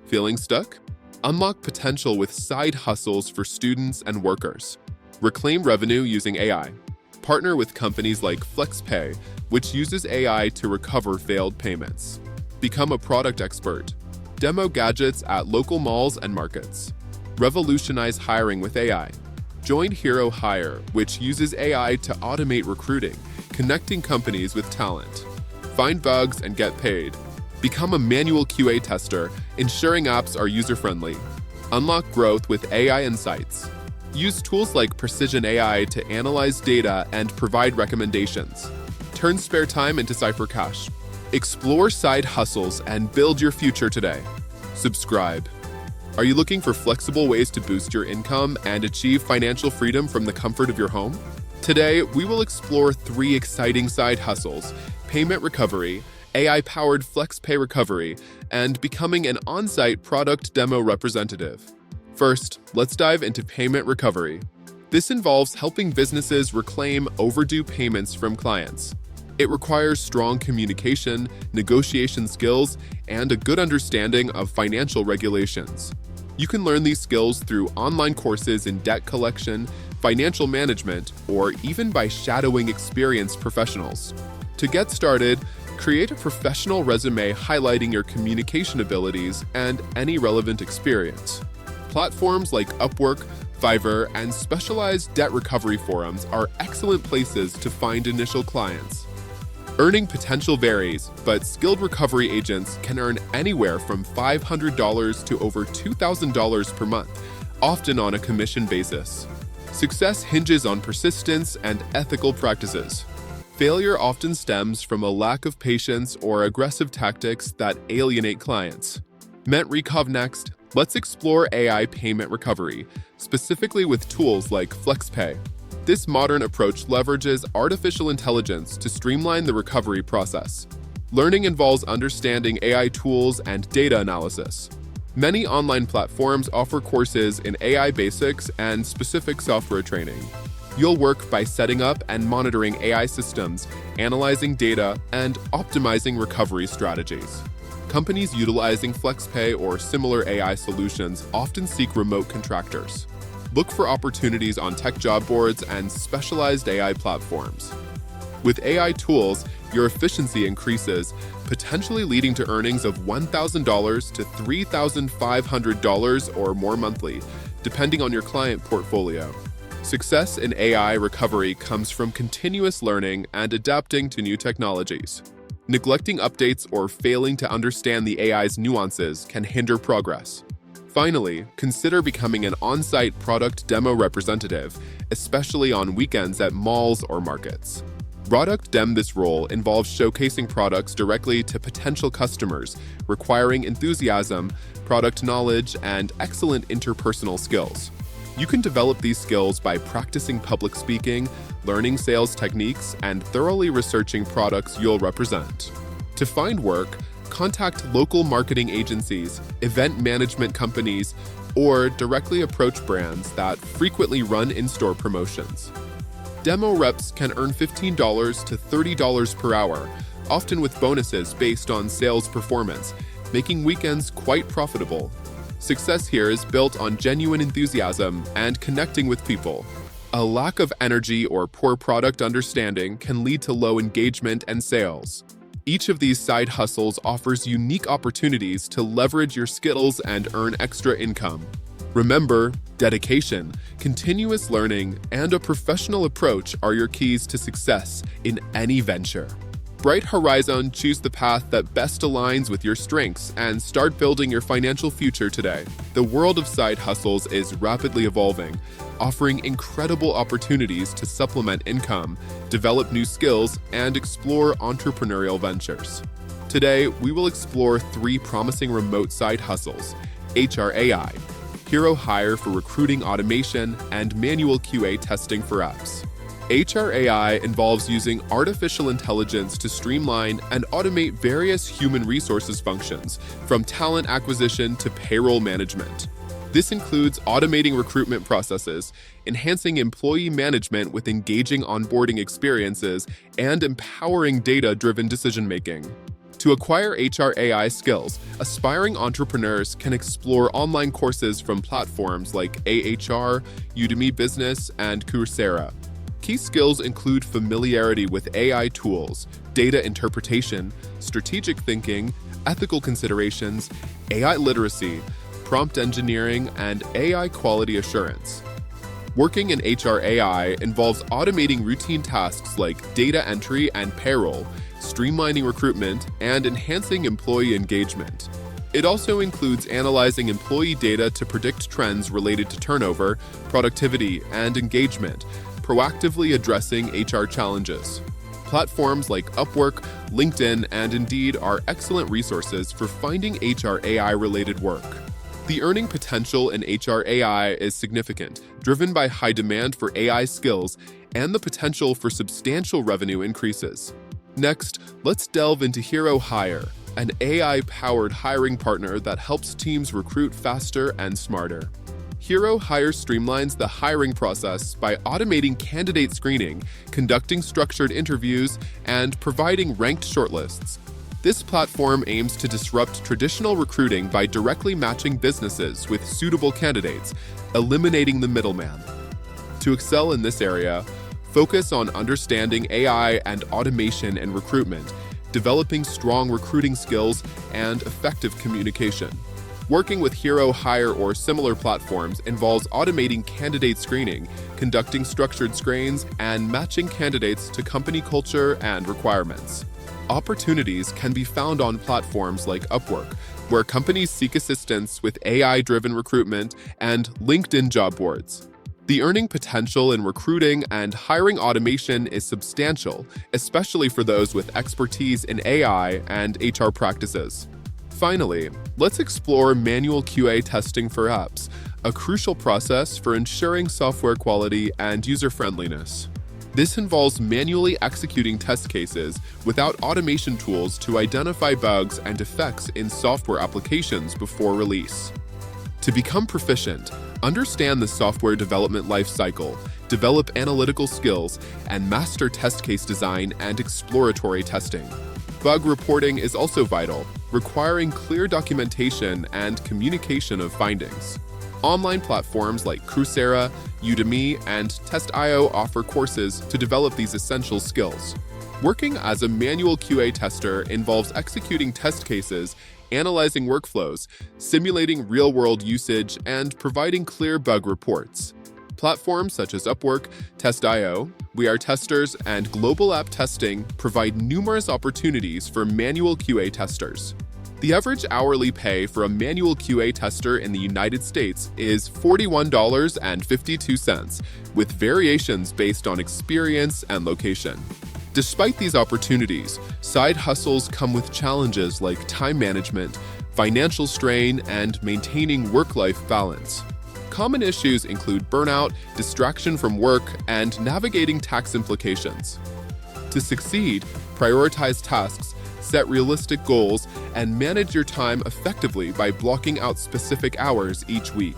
Feeling stuck? Unlock potential with side hustles for students and workers. Reclaim revenue using AI. Partner with companies like FlexPay, which uses AI to recover failed payments. Become a product expert. Demo gadgets at local malls and markets. Revolutionize hiring with AI. Join HeroHire, which uses AI to automate recruiting, connecting companies with talent. Find bugs and get paid. Become a manual QA tester, ensuring apps are user-friendly. Unlock growth with AI insights. Use tools like Precision AI to analyze data and provide recommendations. Turn spare time into Cipher-Cash. Explore side hustles and build your future today. Subscribe. Are you looking for flexible ways to boost your income and achieve financial freedom from the comfort of your home? Today, we will explore 3 exciting side hustles: payment recovery, AI-powered FlexPay recovery, and becoming an on-site product demo representative. First, let's dive into payment recovery. This involves helping businesses reclaim overdue payments from clients. It requires strong communication, negotiation skills, and a good understanding of financial regulations. You can learn these skills through online courses in debt collection, financial management, or even by shadowing experienced professionals. To get started, create a professional resume highlighting your communication abilities and any relevant experience. Platforms like Upwork, Fiverr, and specialized debt recovery forums are excellent places to find initial clients. Earning potential varies, but skilled recovery agents can earn anywhere from $500 to over $2,000 per month, often on a commission basis. Success hinges on persistence and ethical practices. Failure often stems from a lack of patience or aggressive tactics that alienate clients. Next, let's explore AI payment recovery, specifically with tools like FlexPay. This modern approach leverages artificial intelligence to streamline the recovery process. Learning involves understanding AI tools and data analysis. Many online platforms offer courses in AI basics and specific software training. You'll work by setting up and monitoring AI systems, analyzing data, and optimizing recovery strategies. Companies utilizing FlexPay or similar AI solutions often seek remote contractors. Look for opportunities on tech job boards and specialized AI platforms. With AI tools, your efficiency increases, potentially leading to earnings of $1,000 to $3,500 or more monthly, depending on your client portfolio. Success in AI recovery comes from continuous learning and adapting to new technologies. Neglecting updates or failing to understand the AI's nuances can hinder progress. Finally, consider becoming an on-site product demo representative, especially on weekends at malls or markets. Product dem this role involves showcasing products directly to potential customers, requiring enthusiasm, product knowledge, and excellent interpersonal skills. You can develop these skills by practicing public speaking, learning sales techniques, and thoroughly researching products you'll represent. To find work, contact local marketing agencies, event management companies, or directly approach brands that frequently run in-store promotions. Demo reps can earn $15 to $30 per hour, often with bonuses based on sales performance, making weekends quite profitable. Success here is built on genuine enthusiasm and connecting with people. A lack of energy or poor product understanding can lead to low engagement and sales. Each of these side hustles offers unique opportunities to leverage your skills and earn extra income. Remember, dedication, continuous learning, and a professional approach are your keys to success in any venture. Bright Horizon, choose the path that best aligns with your strengths and start building your financial future today. The world of side hustles is rapidly evolving, offering incredible opportunities to supplement income, develop new skills, and explore entrepreneurial ventures. Today, we will explore 3 promising remote side hustles: HRAI, HeroHire for recruiting automation, and manual QA testing for apps. HRAI involves using artificial intelligence to streamline and automate various human resources functions, from talent acquisition to payroll management. This includes automating recruitment processes, enhancing employee management with engaging onboarding experiences, and empowering data-driven decision-making. To acquire HR AI skills, aspiring entrepreneurs can explore online courses from platforms like AHR, Udemy Business, and Coursera. Key skills include familiarity with AI tools, data interpretation, strategic thinking, ethical considerations, AI literacy, prompt engineering, and AI quality assurance. Working in HR AI involves automating routine tasks like data entry and payroll, streamlining recruitment, and enhancing employee engagement. It also includes analyzing employee data to predict trends related to turnover, productivity, and engagement, proactively addressing HR challenges. Platforms like Upwork, LinkedIn, and Indeed are excellent resources for finding HR AI-related work. The earning potential in HR AI is significant, driven by high demand for AI skills and the potential for substantial revenue increases. Next, let's delve into HeroHire, an AI-powered hiring partner that helps teams recruit faster and smarter. HeroHire streamlines the hiring process by automating candidate screening, conducting structured interviews, and providing ranked shortlists. This platform aims to disrupt traditional recruiting by directly matching businesses with suitable candidates, eliminating the middleman. To excel in this area, focus on understanding AI and automation in recruitment, developing strong recruiting skills, and effective communication. Working with HeroHire or similar platforms involves automating candidate screening, conducting structured screens, and matching candidates to company culture and requirements. Opportunities can be found on platforms like Upwork, where companies seek assistance with AI-driven recruitment, and LinkedIn job boards. The earning potential in recruiting and hiring automation is substantial, especially for those with expertise in AI and HR practices. Finally, let's explore manual QA testing for apps, a crucial process for ensuring software quality and user-friendliness. This involves manually executing test cases without automation tools to identify bugs and defects in software applications before release. To become proficient, understand the software development lifecycle, develop analytical skills, and master test case design and exploratory testing. Bug reporting is also vital, requiring clear documentation and communication of findings. Online platforms like Coursera, Udemy, and Test.io offer courses to develop these essential skills. Working as a manual QA tester involves executing test cases, analyzing workflows, simulating real-world usage, and providing clear bug reports. Platforms such as Upwork, Test.io, We Are Testers, and Global App Testing provide numerous opportunities for manual QA testers. The average hourly pay for a manual QA tester in the United States is $41.52, with variations based on experience and location. Despite these opportunities, side hustles come with challenges like time management, financial strain, and maintaining work-life balance. Common issues include burnout, distraction from work, and navigating tax implications. To succeed, prioritize tasks, set realistic goals, and manage your time effectively by blocking out specific hours each week.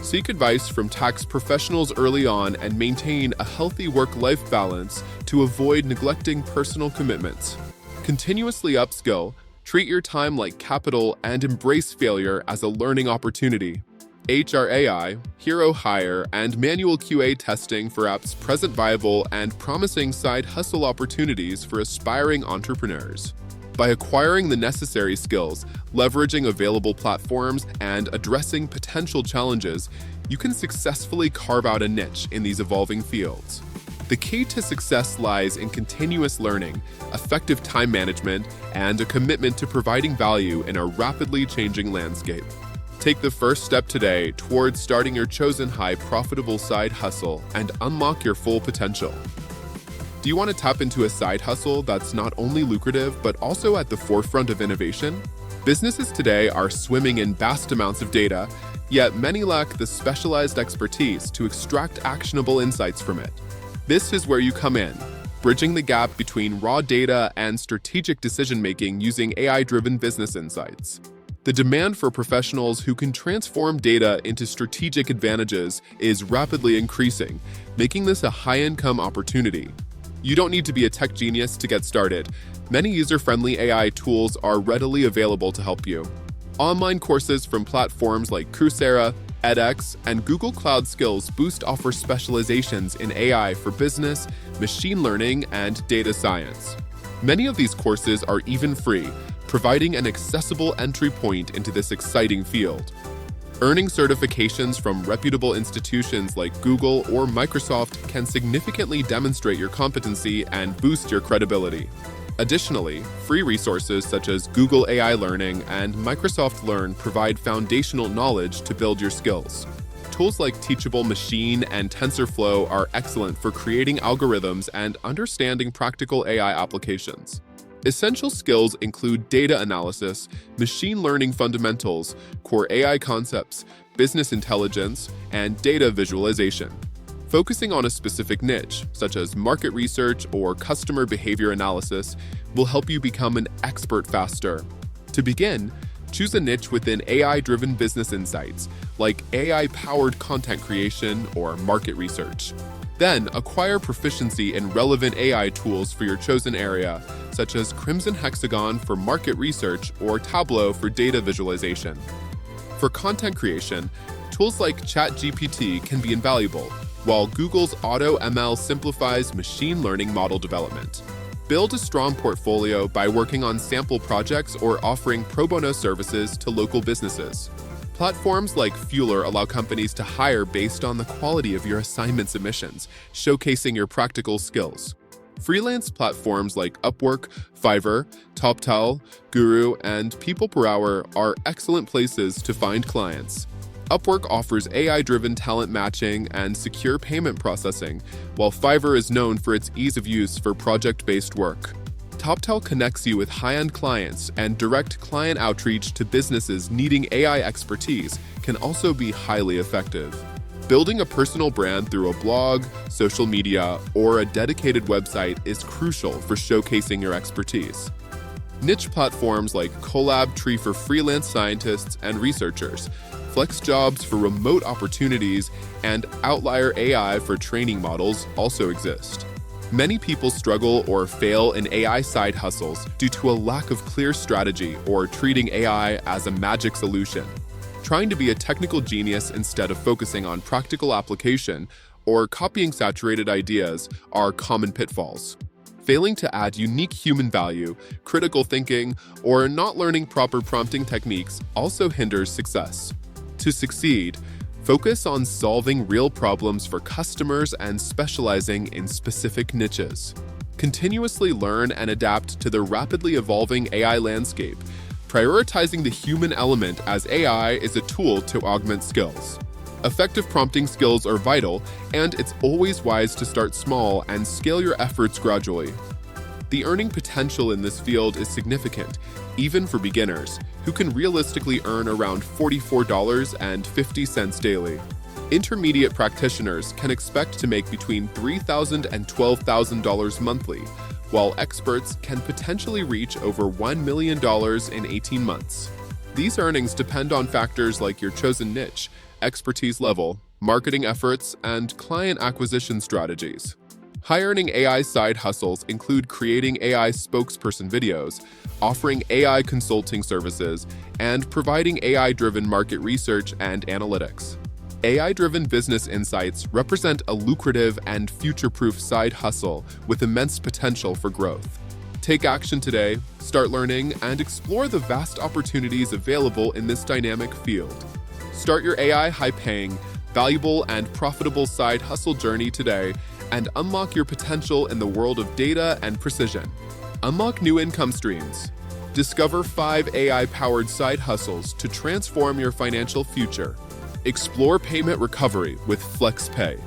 Seek advice from tax professionals early on and maintain a healthy work-life balance to avoid neglecting personal commitments. Continuously upskill, treat your time like capital, and embrace failure as a learning opportunity. HR AI, HeroHire, and manual QA testing for apps present viable and promising side hustle opportunities for aspiring entrepreneurs. By acquiring the necessary skills, leveraging available platforms, and addressing potential challenges, you can successfully carve out a niche in these evolving fields. The key to success lies in continuous learning, effective time management, and a commitment to providing value in a rapidly changing landscape. Take the first step today towards starting your chosen high profitable side hustle and unlock your full potential. Do you want to tap into a side hustle that's not only lucrative but also at the forefront of innovation? Businesses today are swimming in vast amounts of data, yet many lack the specialized expertise to extract actionable insights from it. This is where you come in, bridging the gap between raw data and strategic decision-making using AI-driven business insights. The demand for professionals who can transform data into strategic advantages is rapidly increasing, making this a high-income opportunity. You don't need to be a tech genius to get started. Many user-friendly AI tools are readily available to help you. Online courses from platforms like Coursera, edX, and Google Cloud Skills Boost offer specializations in AI for business, machine learning, and data science. Many of these courses are even free, providing an accessible entry point into this exciting field. Earning certifications from reputable institutions like Google or Microsoft can significantly demonstrate your competency and boost your credibility. Additionally, free resources such as Google AI Learning and Microsoft Learn provide foundational knowledge to build your skills. Tools like Teachable Machine and TensorFlow are excellent for creating algorithms and understanding practical AI applications. Essential skills include data analysis, machine learning fundamentals, core AI concepts, business intelligence, and data visualization. Focusing on a specific niche, such as market research or customer behavior analysis, will help you become an expert faster. To begin, choose a niche within AI-driven business insights, like AI-powered content creation or market research. Then, acquire proficiency in relevant AI tools for your chosen area, such as Crimson Hexagon for market research or Tableau for data visualization. For content creation, tools like ChatGPT can be invaluable, while Google's AutoML simplifies machine learning model development. Build a strong portfolio by working on sample projects or offering pro bono services to local businesses. Platforms like Fueler allow companies to hire based on the quality of your assignment submissions, showcasing your practical skills. Freelance platforms like Upwork, Fiverr, TopTal, Guru, and People Per Hour are excellent places to find clients. Upwork offers AI-driven talent matching and secure payment processing, while Fiverr is known for its ease of use for project-based work. TopTal connects you with high-end clients, and direct client outreach to businesses needing AI expertise can also be highly effective. Building a personal brand through a blog, social media, or a dedicated website is crucial for showcasing your expertise. Niche platforms like CollabTree for freelance scientists and researchers, FlexJobs for remote opportunities, and Outlier AI for training models also exist. Many people struggle or fail in AI side hustles due to a lack of clear strategy or treating AI as a magic solution. Trying to be a technical genius instead of focusing on practical application or copying saturated ideas are common pitfalls. Failing to add unique human value, critical thinking, or not learning proper prompting techniques also hinders success. To succeed, focus on solving real problems for customers and specializing in specific niches. Continuously learn and adapt to the rapidly evolving AI landscape, prioritizing the human element as AI is a tool to augment skills. Effective prompting skills are vital, and it's always wise to start small and scale your efforts gradually. The earning potential in this field is significant, even for beginners, who can realistically earn around $44.50 daily. Intermediate practitioners can expect to make between $3,000 and $12,000 monthly, while experts can potentially reach over $1 million in 18 months. These earnings depend on factors like your chosen niche, expertise level, marketing efforts, and client acquisition strategies. High-earning AI side hustles include creating AI spokesperson videos, offering AI consulting services, and providing AI-driven market research and analytics. AI-driven business insights represent a lucrative and future-proof side hustle with immense potential for growth. Take action today, start learning, and explore the vast opportunities available in this dynamic field. Start your AI high-paying, valuable, and profitable side hustle journey today and unlock your potential in the world of data and precision. Unlock new income streams. Discover 5 AI-powered side hustles to transform your financial future. Explore payment recovery with FlexPay.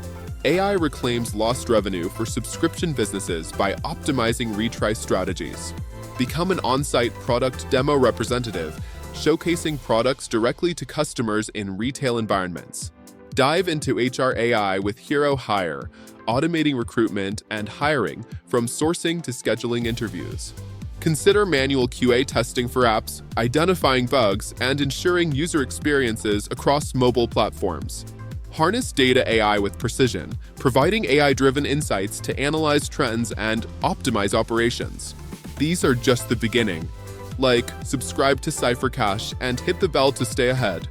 AI reclaims lost revenue for subscription businesses by optimizing retry strategies. Become an on-site product demo representative, showcasing products directly to customers in retail environments. Dive into HR AI with HeroHire, automating recruitment and hiring from sourcing to scheduling interviews. Consider manual QA testing for apps, identifying bugs, and ensuring user experiences across mobile platforms. Harness data AI with precision, providing AI-driven insights to analyze trends and optimize operations. These are just the beginning. Like, subscribe to Cipher-Cash and hit the bell to stay ahead.